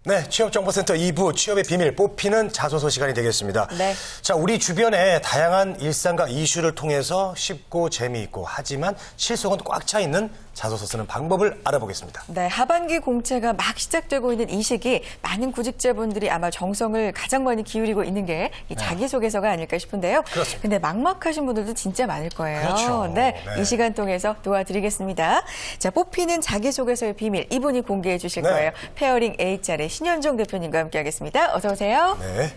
네, 취업정보센터 2부 취업의 비밀 뽑히는 자소서 시간이 되겠습니다. 네. 자, 우리 주변의 다양한 일상과 이슈를 통해서 쉽고 재미있고 하지만 실속은 꽉 차 있는 자소서 쓰는 방법을 알아보겠습니다. 네, 하반기 공채가 막 시작되고 있는 이 시기 많은 구직자분들이 아마 정성을 가장 많이 기울이고 있는 게 이 자기소개서가 아닐까 싶은데요. 그렇습니다. 근데 막막하신 분들도 진짜 많을 거예요. 그렇죠. 네, 네. 이 시간 통해서 도와드리겠습니다. 자, 뽑히는 자기소개서의 비밀 이분이 공개해 주실 네. 거예요. 페어링 HR의 신현종 대표님과 함께하겠습니다. 어서 오세요. 네.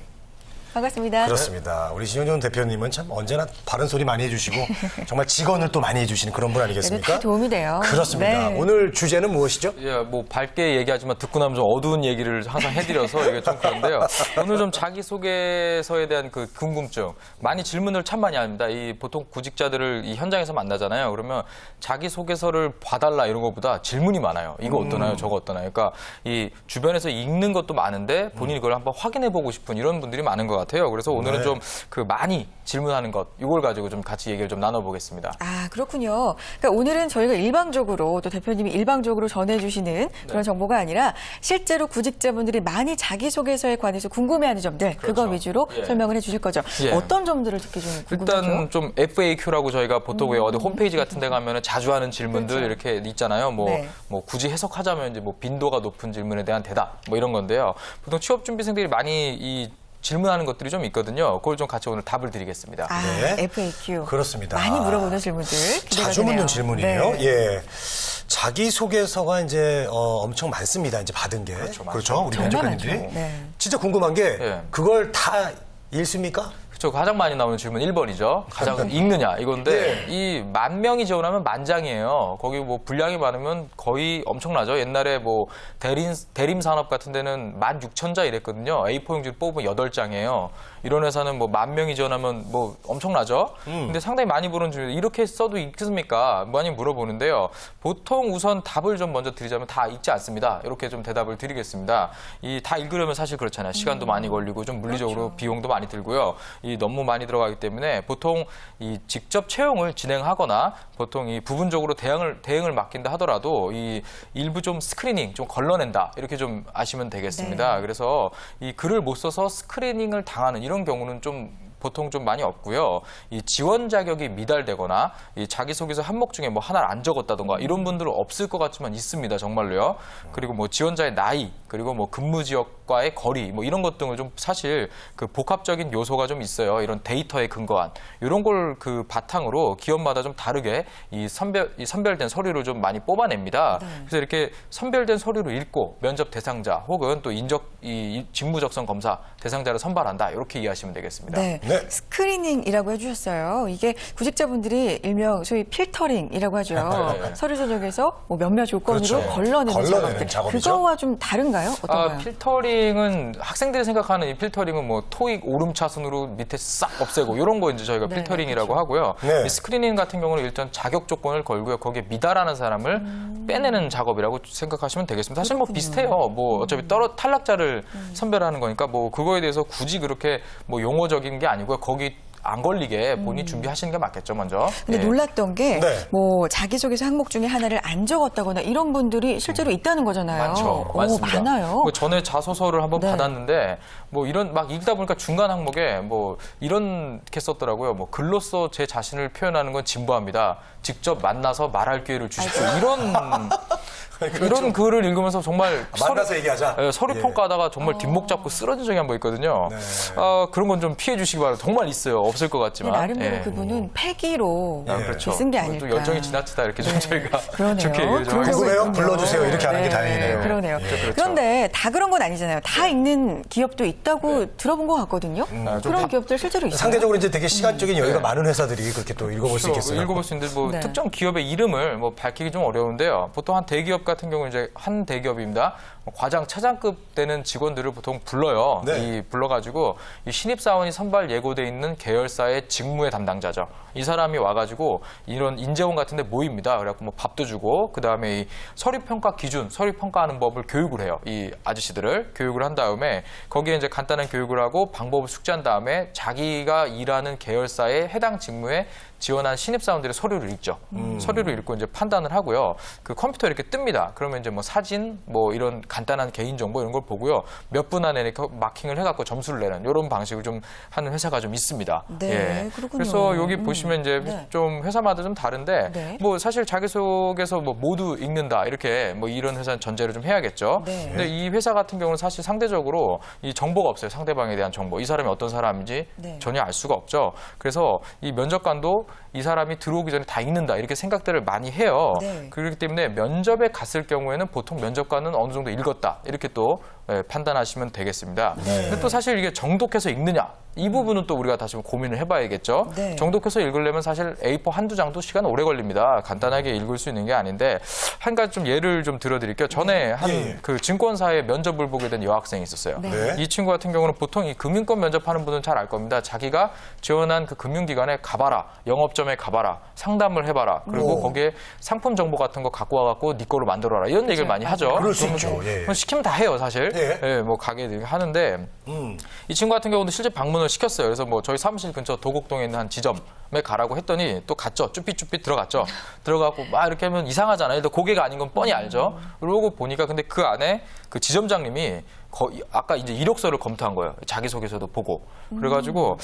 반갑습니다. 그렇습니다. 우리 신현종 대표님은 참 언제나 바른 소리 많이 해주시고 정말 직언을 또 많이 해주시는 그런 분 아니겠습니까? 다 도움이 돼요. 그렇습니다. 네. 오늘 주제는 무엇이죠? 예, 뭐 밝게 얘기하지만 듣고 나면 좀 어두운 얘기를 항상 해드려서 이게 좀 그런데요. 오늘 좀 자기소개서에 대한 그 궁금증 많이 질문을 참 많이 합니다. 이 보통 구직자들을 이 현장에서 만나잖아요. 그러면 자기소개서를 봐달라 이런 것보다 질문이 많아요. 이거 어떠나요? 저거 어떠나요? 그러니까 이 주변에서 읽는 것도 많은데 본인이 그걸 한번 확인해보고 싶은 이런 분들이 많은 것 같아요. 그래서 오늘은 네. 좀 그 많이 질문하는 것 이걸 가지고 좀 같이 얘기를 좀 나눠보겠습니다. 아, 그렇군요. 그러니까 오늘은 저희가 일방적으로 또 대표님이 일방적으로 전해주시는 그런 정보가 아니라 실제로 구직자분들이 많이 자기소개서에 관해서 궁금해하는 점들 그거 그렇죠. 위주로 예. 설명을 해주실 거죠. 예. 어떤 점들을 듣기 좀 궁금하죠? 일단 좀 FAQ라고 저희가 보통 왜 어디 홈페이지 같은 데 가면은 자주 하는 질문들 그렇죠. 이렇게 있잖아요. 뭐 네. 굳이 해석하자면 이제 뭐 빈도가 높은 질문에 대한 대답 뭐 이런 건데요. 보통 취업 준비생들이 많이 이 질문하는 것들이 좀 있거든요. 그걸 좀 같이 오늘 답을 드리겠습니다. 아, 네. FAQ. 그렇습니다. 많이 물어보는 질문들. 기대가 자주 되네요. 묻는 질문이에요. 네. 예. 자기소개서가 이제 엄청 많습니다. 이제 받은 게. 그렇죠. 우리 정말 면접관님들이. 많죠. 네. 진짜 궁금한 게 예. 그걸 다 읽습니까? 그렇죠. 가장 많이 나오는 질문 1번이죠. 가장 읽느냐 이건데 이 10,000명이 지원하면 만장이에요. 거기 뭐 분량이 많으면 거의 엄청나죠. 옛날에 뭐 대림 산업 같은 데는 16,000자 이랬거든요. A4 용지를 뽑으면 8장이에요. 이런 회사는 뭐 10,000명이 지원하면 뭐 엄청나죠. 근데 상당히 많이 보는 질문 이렇게 써도 읽습니까? 많이 물어보는데요. 보통 우선 답을 좀 먼저 드리자면 다 읽지 않습니다. 이렇게 좀 대답을 드리겠습니다. 이 다 읽으려면 사실 그렇잖아요. 시간도 많이 걸리고 좀 물리적으로 그렇죠. 비용도 많이 들고요. 이 너무 많이 들어가기 때문에 보통 이 직접 채용을 진행하거나 보통 이 부분적으로 대응을 맡긴다 하더라도 이 일부 좀 스크리닝 좀 걸러낸다 이렇게 좀 아시면 되겠습니다. 네. 그래서 이 글을 못 써서 스크리닝을 당하는 이런 경우는 좀 보통 좀 많이 없고요. 이 지원 자격이 미달되거나 이 자기소개서 항목 중에 뭐 하나를 안 적었다던가 이런 분들은 없을 것 같지만 있습니다. 정말로요. 그리고 뭐 지원자의 나이 그리고 뭐 근무 지역과의 거리 뭐 이런 것 등을 좀 사실 그 복합적인 요소가 좀 있어요. 이런 데이터에 근거한 이런 걸 그 바탕으로 기업마다 좀 다르게 이 선별된 서류를 좀 많이 뽑아냅니다. 네. 그래서 이렇게 선별된 서류를 읽고 면접 대상자 혹은 또 직무 적성 검사 대상자를 선발한다 이렇게 이해하시면 되겠습니다. 네. 네. 스크리닝이라고 해주셨어요. 이게 구직자분들이 일명 소위 필터링이라고 하죠. 네. 서류 전형에서 뭐 몇몇 조건으로 그렇죠. 걸러내는 걸러내는 작업들. 작업이죠. 그거와 좀 다른가요? 어떤가요? 필터링은 학생들이 생각하는 이 필터링은 뭐 토익 오름차순으로 밑에 싹 없애고 이런 거 이제 저희가 네, 필터링이라고 하고요. 네. 이 스크리닝 같은 경우는 일단 자격 조건을 걸고요. 거기에 미달하는 사람을 빼내는 작업이라고 생각하시면 되겠습니다. 사실 뭐 비슷해요. 뭐 어차피 탈락자를 선별하는 거니까 뭐 그거에 대해서 굳이 그렇게 뭐 용어적인 게 아니고요. 거기 안 걸리게 본인이 준비하시는 게 맞겠죠, 먼저. 근데 예. 놀랐던 게 네. 뭐 자기소개서 항목 중에 하나를 안 적었다거나 이런 분들이 실제로 있다는 거잖아요. 많죠. 오, 많습니다. 많아요. 뭐 전에 자소서를 한번 네. 받았는데 뭐 이런 막 읽다 보니까 중간 항목에 뭐 이렇게 썼더라고요. 뭐 글로써 제 자신을 표현하는 건 진부합니다. 직접 만나서 말할 기회를 주십시오. 이런 글을 읽으면서 정말 만나서 얘기하자. 서류 예. 평가하다가 정말 뒷목 잡고 쓰러진 적이 한 번 있거든요. 네. 그런 건 좀 피해 주시기 바랍니다. 정말 있어요. 없을 것 같지만. 나름대로 예. 그분은 패기로 그렇죠. 쓴 게 아닐까. 또 열정이 지나치다 이렇게 좀 저희가 그러네요. 좋게 얘기를 좀 그런 궁금해요? 경우가 있군요. 불러주세요. 이렇게 하는 게 다행이네요. 그러네요. 그렇죠. 그런데 다 그런 건 아니잖아요. 다 읽는 기업도 있다고 들어본 것 같거든요. 그런 기업들 실제로 있어요. 상대적으로 이제 되게 시간적인 여유가 많은 회사들이 그렇게 또 읽어볼 수 있겠어요. 읽어볼 수 있는데 뭐 네. 특정 기업의 이름을 뭐 밝히기 좀 어려운데요. 보통 한 대기업 같은 경우는 이제 한 대기업입니다. 과장 차장급 되는 직원들을 보통 불러요. 네. 불러가지고 이 신입사원이 선발 예고돼 있는 계열사의 직무의 담당자죠. 이 사람이 와가지고 이런 인재원 같은데 모입니다. 그래갖고 뭐 밥도 주고 그 다음에 이 서류평가 기준, 서류평가하는 법을 교육을 해요. 이 아저씨들을 교육을 한 다음에 거기에 이제 간단한 교육을 하고 방법을 숙지한 다음에 자기가 일하는 계열사의 해당 직무에 지원한 신입사원들의 서류를 읽죠. 서류를 읽고 이제 판단을 하고요. 그 컴퓨터에 이렇게 뜹니다. 합니다. 그러면 이제 뭐 사진, 뭐 이런 간단한 개인 정보 이런 걸 보고요. 몇 분 안에 이렇게 마킹을 해갖고 점수를 내는 이런 방식을 좀 하는 회사가 좀 있습니다. 네, 그렇군요. 그래서 여기 보시면 이제 네. 좀 회사마다 좀 다른데 네. 뭐 사실 자기소개서 뭐 모두 읽는다 이렇게 뭐 이런 회사는 전제를 좀 해야겠죠. 네. 근데 이 회사 같은 경우는 사실 상대적으로 이 정보가 없어요. 상대방에 대한 정보. 이 사람이 어떤 사람인지 네. 전혀 알 수가 없죠. 그래서 이 면접관도 이 사람이 들어오기 전에 다 읽는다 이렇게 생각들을 많이 해요. 네. 그렇기 때문에 면접에 갔을 경우에는 보통 면접관은 어느 정도 읽었다 이렇게 또 판단하시면 되겠습니다. 근데 또 사실 이게 정독해서 읽느냐 이 부분은 또 우리가 다시 고민을 해봐야겠죠. 네. 정독해서 읽으려면 사실 A4 한두 장도 시간 오래 걸립니다. 간단하게 읽을 수 있는 게 아닌데 한 가지 좀 예를 좀 들어드릴게요. 전에 한 그 증권사의 면접을 보게 된 여학생이 있었어요. 네. 이 친구 같은 경우는 보통 이 금융권 면접하는 분은 잘 알 겁니다. 자기가 지원한 그 금융기관에 가봐라, 영업점에 가봐라, 상담을 해봐라, 그리고 거기에 상품 정보 같은 거 갖고 와갖고 네 거로 만들어라 이런 얘기를 많이 하죠. 그럴 수 있죠. 예. 그럼 시키면 다 해요, 사실. 예. 뭐 가게 하는데 이 친구 같은 경우는 실제 방문을 시켰어요. 그래서 뭐 저희 사무실 근처 도곡동에 있는 한 지점에 가라고 했더니 또 갔죠. 쭈삣쭈삣 들어갔죠. 들어가고 막 이렇게 하면 이상하잖아요. 또 고객가 아닌 건 뻔히 알죠. 그러고 보니까 근데 그 안에 그 지점장님이 아까 이제 이력서를 검토한 거예요. 자기소개서도 보고. 그래가지고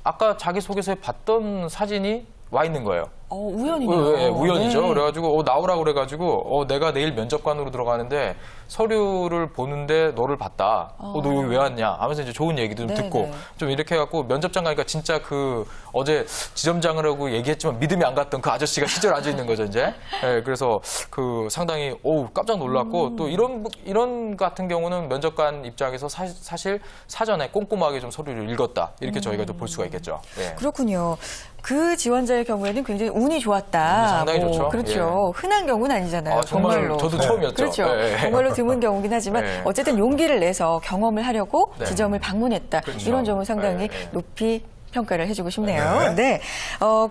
아까 자기소개서에 봤던 사진이 와 있는 거예요. 우연이네요. 네, 우연이죠. 네. 그래가지고 나오라고 그래가지고 내가 내일 면접관으로 들어가는데 서류를 보는데 너를 봤다. 너 여기 왜 왔냐? 하면서 이제 좋은 얘기도 좀 네, 듣고 네. 좀 이렇게 해갖고 면접장 가니까 진짜 그 어제 지점장이라고 얘기했지만 믿음이 안 갔던 그 아저씨가 실제로 앉아 있는 거죠 이제. 네, 그래서 그 상당히 깜짝 놀랐고 또 이런 같은 경우는 면접관 입장에서 사실 사전에 꼼꼼하게 좀 서류를 읽었다 이렇게 저희가 좀 볼 수가 있겠죠. 네. 그렇군요. 그 지원자의 경우에는 굉장히 운이 좋았다. 상당히 좋죠. 그렇죠. 흔한 경우는 아니잖아요. 정말로 저도 처음이었죠. 그렇죠. 네. 정말로 드문 경우긴 하지만 네. 어쨌든 용기를 내서 경험을 하려고 네. 지점을 방문했다. 그렇죠. 이런 점은 상당히 네. 높이 평가를 해주고 싶네요. 네.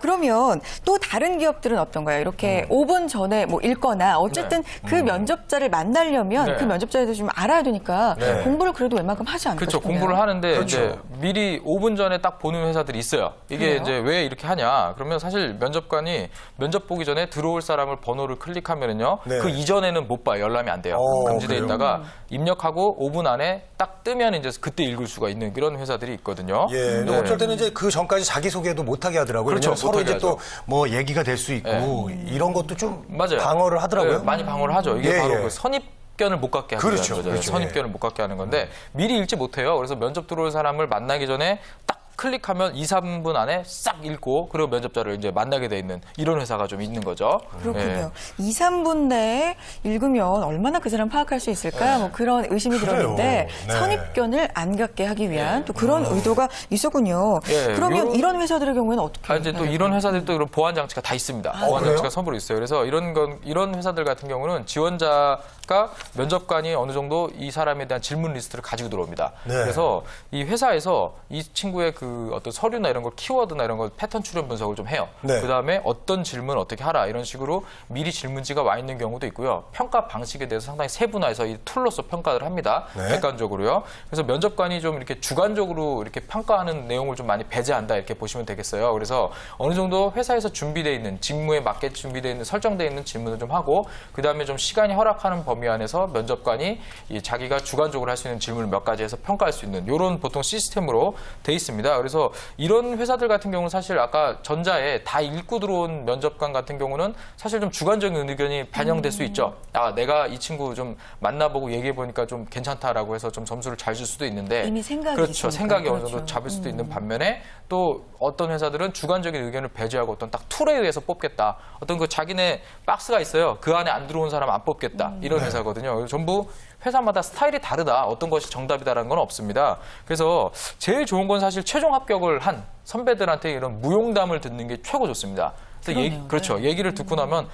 그러면 또 다른 기업들은 어떤가요? 이렇게 5분 전에 뭐 읽거나 어쨌든 그 면접자를 만나려면 네. 그 면접자에 대해서 좀 알아야 되니까 네. 공부를 그래도 웬만큼 하지 않을까 그렇죠. 싶네요. 공부를 하는데 그렇죠. 이제 미리 5분 전에 딱 보는 회사들이 있어요. 이게 그래요? 이제 왜 이렇게 하냐? 그러면 사실 면접관이 면접 보기 전에 들어올 사람을 번호를 클릭하면은요. 네. 그 이전에는 못 봐요. 열람이 안 돼요. 금지돼 그래요? 있다가 입력하고 5분 안에 딱 뜨면 이제 그때 읽을 수가 있는 그런 회사들이 있거든요. 예, 근데 네. 어쩔 때는 이제 그 전까지 자기소개도 못하게 하더라고요. 그렇죠, 왜냐면 서로 못하게 이제 또 뭐 얘기가 될 수 있고 이런 것도 좀 맞아요. 방어를 하더라고요. 네, 많이 방어를 하죠. 이게 예, 바로 예. 그 선입견을 못 갖게 하는 그렇죠, 거죠. 그렇죠. 선입견을 못 갖게 하는 건데 미리 읽지 못해요. 그래서 면접 들어올 사람을 만나기 전에 딱 클릭하면 2, 3분 안에 싹 읽고 그리고 면접자를 이제 만나게 돼 있는 이런 회사가 좀 있는 거죠. 그렇군요. 2, 3분 내에 읽으면 얼마나 그 사람 파악할 수 있을까? 뭐 그런 의심이 그래요. 들었는데 네. 선입견을 안 갖게 하기 위한 또 그런 의도가 있었군요. 예, 그러면 요런- 이런 회사들의 경우에는 어떻게? 이제 또 이런 회사들이 또 이런 보안 장치가 다 있습니다. 보안 그래요? 장치가 선불로 있어요. 그래서 이런 회사들 같은 경우는 지원자가 면접관이 어느 정도 이 사람에 대한 질문 리스트를 가지고 들어옵니다. 네. 그래서 이 회사에서 이 친구의 그 어떤 서류나 이런 걸 키워드나 이런 걸 패턴 추론 분석을 좀 해요. 네. 그다음에 어떤 질문 어떻게 하라 이런 식으로 미리 질문지가 와 있는 경우도 있고요. 평가 방식에 대해서 상당히 세분화해서 이 툴로서 평가를 합니다. 네. 객관적으로요. 그래서 면접관이 좀 이렇게 주관적으로 이렇게 평가하는 내용을 좀 많이 배제한다 이렇게 보시면 되겠어요. 그래서 어느 정도 회사에서 준비되어 있는 직무에 맞게 준비되어 있는 설정되어 있는 질문을 좀 하고 그다음에 좀 시간이 허락하는 범위 안에서 면접관이 이 자기가 주관적으로 할 수 있는 질문을 몇 가지 해서 평가할 수 있는 이런 보통 시스템으로 돼 있습니다. 그래서 이런 회사들 같은 경우는 사실 아까 전자에 다 읽고 들어온 면접관 같은 경우는 사실 좀 주관적인 의견이 반영될 수 있죠. 내가 이 친구 좀 만나보고 얘기해 보니까 좀 괜찮다라고 해서 좀 점수를 잘 줄 수도 있는데 이미 생각이 그렇죠. 있으니까. 생각이 어느 정도 그렇죠. 잡을 수도 있는 반면에 또 어떤 회사들은 주관적인 의견을 배제하고 어떤 딱 툴에 의해서 뽑겠다. 어떤 그 자기네 박스가 있어요. 그 안에 안 들어온 사람 안 뽑겠다. 이런 회사거든요. 그래서 전부 회사마다 스타일이 다르다. 어떤 것이 정답이다라는 건 없습니다. 그래서 제일 좋은 건 사실 최종 합격을 한 선배들한테 이런 무용담을 듣는 게 최고 좋습니다. 그래서 그렇죠. 얘기를 듣고 나면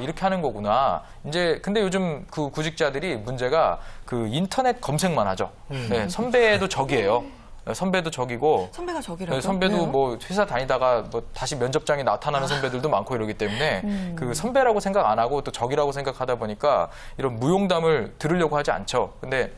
이렇게 하는 거구나. 이제 근데 요즘 그 구직자들이 문제가 그 인터넷 검색만 하죠. 네, 선배도 적이에요. 선배도 적이고 선배가 저기라고요? 선배도 왜요? 뭐 회사 다니다가 뭐 다시 면접장에 나타나는 선배들도 많고 이러기 때문에 그 선배라고 생각 안 하고 또 적이라고 생각하다 보니까 이런 무용담을 들으려고 하지 않죠. 근데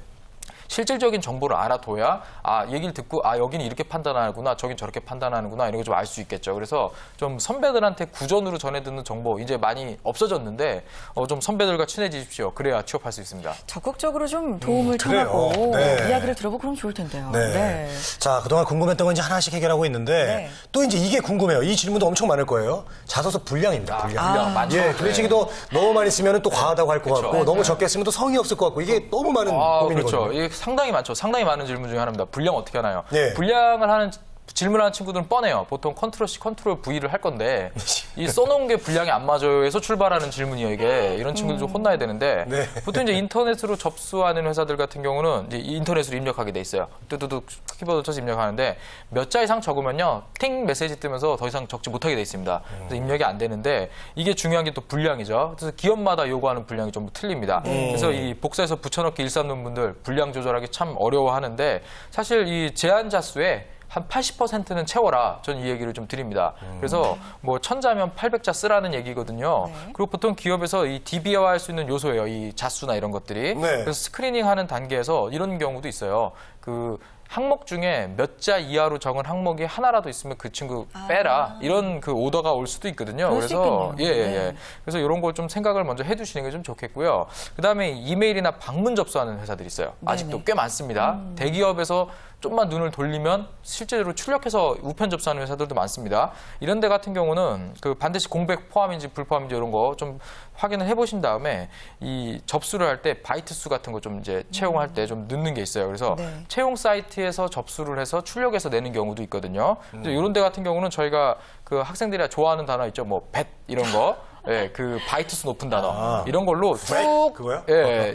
실질적인 정보를 알아둬야 얘기를 듣고 여기는 이렇게 판단하는구나, 저긴 저렇게 판단하는구나 이런 거 좀 알 수 있겠죠. 그래서 좀 선배들한테 구전으로 전해 듣는 정보 이제 많이 없어졌는데 좀 선배들과 친해지십시오. 그래야 취업할 수 있습니다. 적극적으로 좀 도움을 그래요. 청하고 네. 이야기를 들어보고 그럼 좋을 텐데요. 네. 자, 그동안 궁금했던 건 이제 하나씩 해결하고 있는데 네. 또 이제 이게 궁금해요. 이 질문도 엄청 많을 거예요. 자소서 분량입니다. 분량. 분량 많죠. 예, 도대체기도 너무 많이 쓰면 또 과하다고 할 것 그렇죠. 같고 너무 적게 쓰면 또 성의 없을 것 같고 이게 너무 많은 고민이거든요. 그렇죠. 이게 상당히 많죠. 상당히 많은 질문 중에 하나입니다. 분량 어떻게 하나요? 네. 분량을 하는 질문하는 친구들은 뻔해요. 보통 컨트롤 C, 컨트롤 V를 할 건데 이 써놓은 게 분량이 안 맞아요에서 출발하는 질문이에요. 이게 이런 친구들 좀 혼나야 되는데 네. 보통 이제 인터넷으로 접수하는 회사들 같은 경우는 이제 인터넷으로 입력하게 돼 있어요. 뚜두둑 키보드 쳐서 입력하는데 몇 자 이상 적으면요, 팅 메시지 뜨면서 더 이상 적지 못하게 돼 있습니다. 그래서 입력이 안 되는데 이게 중요한 게 또 분량이죠. 그래서 기업마다 요구하는 분량이 좀 틀립니다. 그래서 이 복사해서 붙여넣기 일삼는 분들 분량 조절하기 참 어려워하는데 사실 이 제한 자수에 한 80%는 채워라. 저는 이 얘기를 좀 드립니다. 그래서 뭐 1000자면 800자 쓰라는 얘기거든요. 네. 그리고 보통 기업에서 이 DB화할 수 있는 요소예요. 이 자수나 이런 것들이. 네. 그래서 스크리닝하는 단계에서 이런 경우도 있어요. 그 항목 중에 몇 자 이하로 적은 항목이 하나라도 있으면 그 친구 빼라. 이런 그 오더가 올 수도 있거든요. 그럴 수 그래서 있겠네요. 예. 그래서 이런 걸 좀 생각을 먼저 해두시는 게 좀 좋겠고요. 그다음에 이메일이나 방문 접수하는 회사들이 있어요. 아직도 네네. 꽤 많습니다. 대기업에서 좀만 눈을 돌리면 실제로 출력해서 우편 접수하는 회사들도 많습니다. 이런 데 같은 경우는 그 반드시 공백 포함인지 불포함인지 이런 거 좀 확인을 해보신 다음에 이 접수를 할 때 바이트 수 같은 거 좀 이제 채용할 때 좀 넣는 게 있어요. 그래서 네. 채용 사이트에서 접수를 해서 출력해서 내는 경우도 있거든요. 그래서 이런 데 같은 경우는 저희가 그 학생들이 좋아하는 단어 있죠. 뭐 뱃 이런 거. 예, 그 바이트 수 높은 단어 이런 걸로 쭉 그거요?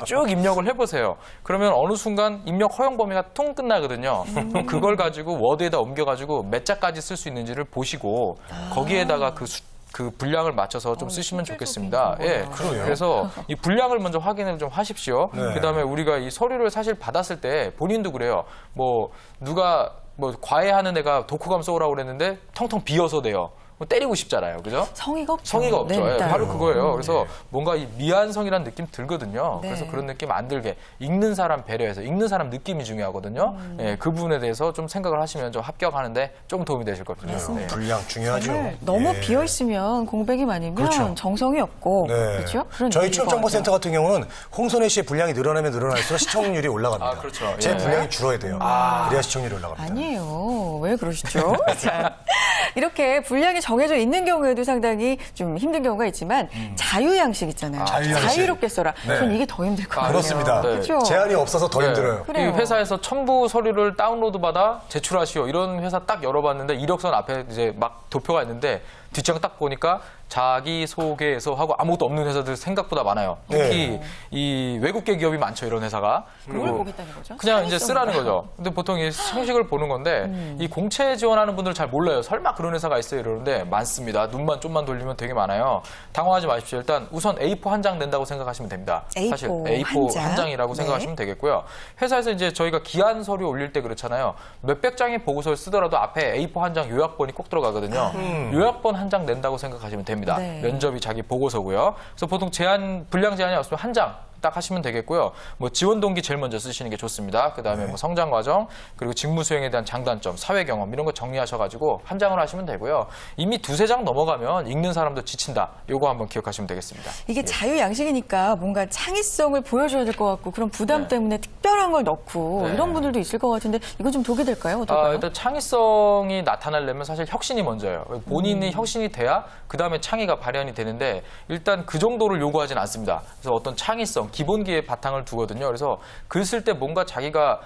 쭉 입력을 해보세요. 그러면 어느 순간 입력 허용 범위가 통 끝나거든요. 그럼 그걸 가지고 워드에다 옮겨가지고 몇 자까지 쓸 수 있는지를 보시고 거기에다가 그 분량을 맞춰서 좀 쓰시면 좋겠습니다. 예, 그러네요. 그래서 이 분량을 먼저 확인을 좀 하십시오. 네. 그다음에 우리가 이 서류를 사실 받았을 때 본인도 그래요. 뭐 누가 뭐 과외하는 애가 독후감 써오라고 그랬는데 텅텅 비어서 돼요. 뭐 때리고 싶잖아요. 그죠? 성의가 없죠. 성의가 없죠. 네, 예, 일단. 바로 그거예요. 그래서 뭔가 이 미안성이라는 느낌 들거든요. 네. 그래서 그런 느낌 안 들게 읽는 사람 배려해서 읽는 사람 느낌이 중요하거든요. 예, 그 부분에 대해서 좀 생각을 하시면 좀 합격하는데 조금 도움이 되실 것 같아요. 네. 분량 중요하죠. 정말 너무 예. 비어 있으면 공백이 많으면 그렇죠. 정성이 없고 네. 그렇죠? 그런 저희 얘기일 취업정보센터 것 같은 경우는 홍선혜 씨의 분량이 늘어나면 늘어날수록 시청률이 올라갑니다. 아, 그렇죠. 제 예. 분량이 줄어야 돼요. 그래야 시청률이 올라갑니다. 아니에요. 왜 그러시죠? 자, 이렇게 분량이 정해져 있는 경우에도 상당히 좀 힘든 경우가 있지만 자유양식 있잖아요. 자유양식. 자유롭게 써라. 네. 전 이게 더 힘들 것 같아요. 그렇습니다. 네. 그렇죠? 제한이 없어서 더 네. 힘들어요. 이 그래요. 회사에서 첨부 서류를 다운로드 받아 제출하시오. 이런 회사 딱 열어봤는데 이력서 앞에 이제 막 도표가 있는데 뒷장 딱 보니까 자기소개서 하고 아무것도 없는 회사들 생각보다 많아요. 특히 이 외국계 기업이 많죠. 이런 회사가. 뭘 보겠다는 거죠? 그냥 이제 쓰라는 거죠. 근데 보통 이 형식을 보는 건데 이 공채 지원하는 분들 잘 몰라요. 설마 그런 회사가 있어요 이러는데 많습니다. 눈만 좀만 돌리면 되게 많아요. 당황하지 마십시오. 일단 우선 A4 한 장 낸다고 생각하시면 됩니다. A4 사실 A4 한 한 장? 장이라고 네. 생각하시면 되겠고요. 회사에서 이제 저희가 기한 서류 올릴 때 그렇잖아요. 몇백 장의 보고서를 쓰더라도 앞에 A4 한 장 요약본이 꼭 들어가거든요. 요약본 한 장 낸다고 생각하시면 됩니다. 네. 면접이 자기 보고서고요. 그래서 보통 분량 제한이 없으면 한 장 딱 하시면 되겠고요. 뭐 지원 동기 제일 먼저 쓰시는 게 좋습니다. 그다음에 뭐 성장 과정, 그리고 직무 수행에 대한 장단점, 사회 경험 이런 거 정리하셔 가지고 한 장으로 하시면 되고요. 이미 두세 장 넘어가면 읽는 사람도 지친다. 요거 한번 기억하시면 되겠습니다. 이게 자유양식이니까 뭔가 창의성을 보여줘야 될 것 같고 그런 부담 때문에 특별한 걸 넣고 네. 이런 분들도 있을 것 같은데 이건 좀 독이 될까요? 어떨까요? 일단 창의성이 나타나려면 사실 혁신이 먼저예요. 본인이 혁신이 돼야 그다음에 창의가 발현이 되는데 일단 그 정도를 요구하진 않습니다. 그래서 어떤 창의성, 기본기에 바탕을 두거든요. 그래서 글 쓸 때 뭔가 자기가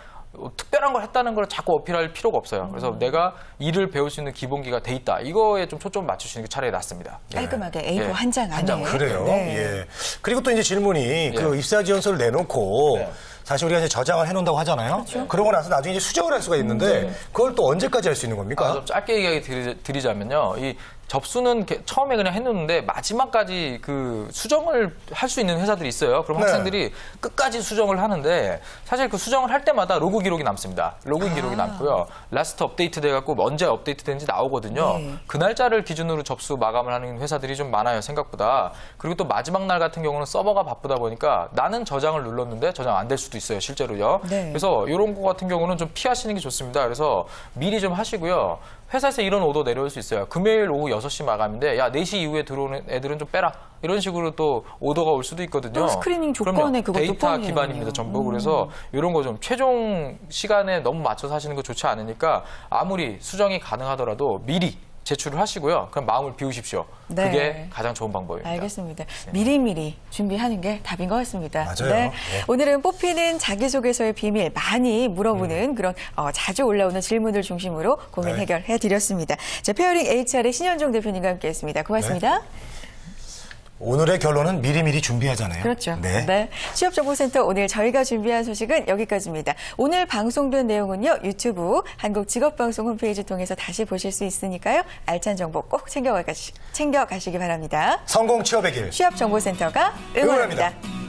특별한 걸 했다는 걸 자꾸 어필할 필요가 없어요. 그래서 내가 일을 배울 수 있는 기본기가 돼 있다. 이거에 좀 초점 맞추시는 게 차라리 낫습니다. 깔끔하게 A4 예. 한 장 안에. 그래요. 네. 예. 그리고 또 이제 질문이 그 입사 지원서를 내놓고 네. 사실 우리가 이제 저장을 해놓는다고 하잖아요. 그러고 나서 나중에 이제 수정을 할 수가 있는데 그걸 또 언제까지 할 수 있는 겁니까? 좀 짧게 얘기하기 드리자면요. 이 접수는 처음에 그냥 해놓는데 마지막까지 그 수정을 할 수 있는 회사들이 있어요. 그럼 네. 학생들이 끝까지 수정을 하는데 사실 그 수정을 할 때마다 로그 기록이 남습니다. 로그인 기록이 남고요. 라스트 업데이트 돼갖고 언제 업데이트 된지 나오거든요. 네. 그 날짜를 기준으로 접수 마감을 하는 회사들이 좀 많아요, 생각보다. 그리고 또 마지막 날 같은 경우는 서버가 바쁘다 보니까 나는 저장을 눌렀는데 저장 안 될 수도 있어요, 실제로요. 네. 그래서 이런 거 같은 경우는 좀 피하시는 게 좋습니다. 그래서 미리 좀 하시고요. 회사에서 이런 오더 내려올 수 있어요. 금요일 오후 6시 마감인데 야 4시 이후에 들어오는 애들은 좀 빼라. 이런 식으로 또 오더가 올 수도 있거든요. 또 스크리닝 조건에 그럼요. 그것도 데이터 포함이 기반입니다. 되는군요. 전부. 그래서 이런 거 좀 최종 시간에 너무 맞춰서 하시는 거 좋지 않으니까 아무리 수정이 가능하더라도 미리 제출을 하시고요. 그럼 마음을 비우십시오. 네. 그게 가장 좋은 방법입니다. 알겠습니다. 미리미리 준비하는 게 답인 것 같습니다. 맞아요. 네. 오늘은 뽑히는 자기소개서의 비밀 많이 물어보는 그런 자주 올라오는 질문들 중심으로 고민 네. 해결해 드렸습니다. 자, 페어링 HR의 신현종 대표님과 함께했습니다. 고맙습니다. 오늘의 결론은 미리미리 준비하잖아요. 그렇죠. 네. 취업정보센터 오늘 저희가 준비한 소식은 여기까지입니다. 오늘 방송된 내용은요. 유튜브 한국직업방송 홈페이지 통해서 다시 보실 수 있으니까요. 알찬 정보 꼭 챙겨가시기 바랍니다. 성공 취업의 길. 취업정보센터가 응원합니다. 응원합니다.